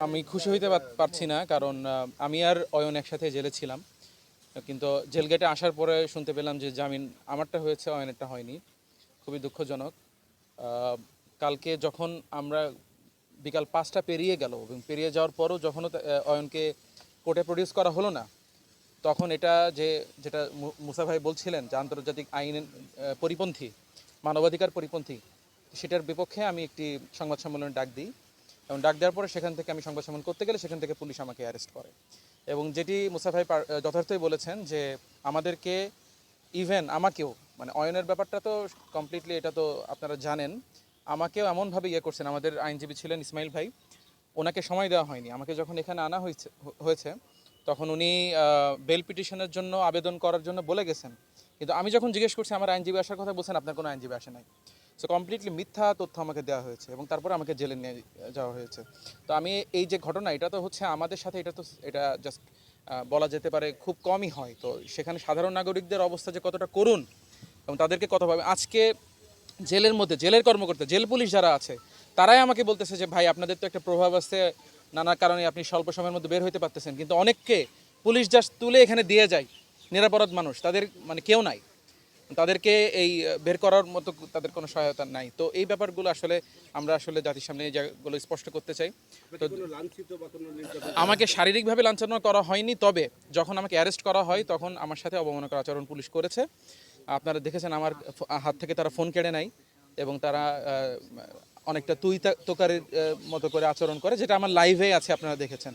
আমি খুশি হইতে পারছি না, কারণ আমি আর অয়ন একসাথে জেলে ছিলাম, কিন্তু জেল গেটে আসার পরে শুনতে পেলাম যে জামিন আমারটা হয়েছে, অয়নেরটা হয়নি। খুবই দুঃখজনক। কালকে যখন আমরা বিকাল 5টা পেরিয়ে গেল এবং পেরিয়ে যাওয়ার পরও যখনও অয়নকে কোর্টে প্রডিউস করা হলো না, তখন এটা যেটা মুসা ভাই বলছিলেন যে আন্তর্জাতিক আইনের পরিপন্থী, মানবাধিকার পরিপন্থী, সেটার বিপক্ষে আমি একটি সংবাদ সম্মেলনে ডাক দিই। এবং ডাক দেওয়ার পরে সেখান থেকে আমি সংবাদ সম্মেলন করতে গেলে সেখান থেকে পুলিশ আমাকে অ্যারেস্ট করে। এবং যেটি মুসা ভাই যথার্থই বলেছেন যে আমাদেরকে, ইভেন আমাকেও, মানে অয়নের ব্যাপারটা তো কমপ্লিটলি, এটা তো আপনারা জানেন, আমাকেও এমনভাবে করছেন। আমাদের আইনজীবী ছিলেন ইসমাইল ভাই, ওনাকে সময় দেওয়া হয়নি। আমাকে যখন এখানে আনা হয়েছে তখন উনি বেল পিটিশনের জন্য আবেদন করার জন্য বলে গেছেন, কিন্তু আমি যখন জিজ্ঞেস করছি আমার আইনজীবী আসার কথা, বলছেন আপনার কোনো আইনজীবী আসে নাই। সো কমপ্লিটলি মিথ্যা তথ্য আমাকে দেওয়া হয়েছে এবং তারপরে আমাকে জেলে নিয়ে যাওয়া হয়েছে। তো আমি এই যে ঘটনা, এটা তো হচ্ছে আমাদের সাথে, এটা জাস্ট বলা যেতে পারে খুব কমই হয়। তো সেখানে সাধারণ নাগরিকদের অবস্থা যে কতটা করুণ এবং তাদেরকে কতভাবে আজকে জেলের মধ্যে, জেলের কর্মকর্তা, জেল পুলিশ যারা আছে, তারাই আমাকে বলতেছে যে ভাই আপনাদের তো একটা প্রভাব আছে, নানা কারণে আপনি স্বল্প সময়ের মধ্যে বের হইতে পারতেছেন, কিন্তু অনেককে পুলিশ জাস্ট তুলে এখানে দিয়ে যায়। নিরাপরাধ মানুষ, তাদের মানে কেউ নাই, তাদেরকে এই বের করার মতো তাদের কোনো সহায়তা নাই। তো এই ব্যাপারগুলো আসলে আমরা আসলে জাতির সামনে এই জায়গাগুলো স্পষ্ট করতে চাই। তো আমাকে শারীরিকভাবে লাঞ্ছনা করা হয়নি, তবে যখন আমাকে অ্যারেস্ট করা হয় তখন আমার সাথে অবমাননাকর আচরণ পুলিশ করেছে। আপনারা দেখেছেন আমার হাত থেকে তারা ফোন কেড়ে নেয় এবং তারা অনেকটা তুই তোকারির মতো করে আচরণ করে, যেটা আমার লাইভে আছে, আপনারা দেখেছেন।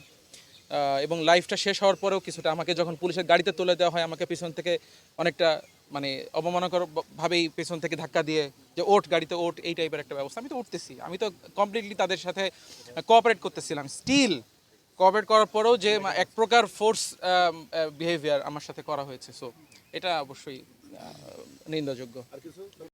এবং লাইভটা শেষ হওয়ার পরেও কিছুটা আমাকে যখন পুলিশের গাড়িতে তুলে দেওয়া হয়, আমাকে পিছন থেকে অনেকটা মানে অবমাননাকর ভাবেই পেছন থেকে ধাক্কা দিয়ে যে ওঠ গাড়িতে ওঠ, এই টাইপের একটা ব্যবস্থা। আমি তো উঠতেছি, আমি তো কমপ্লিটলি তাদের সাথে কোঅপারেট করতেছিলাম। স্টিল কোঅপারেট করার পরেও যে এক প্রকার ফোর্স বিহেভিয়ার আমার সাথে করা হয়েছে, সো এটা অবশ্যই নিন্দাযোগ্য।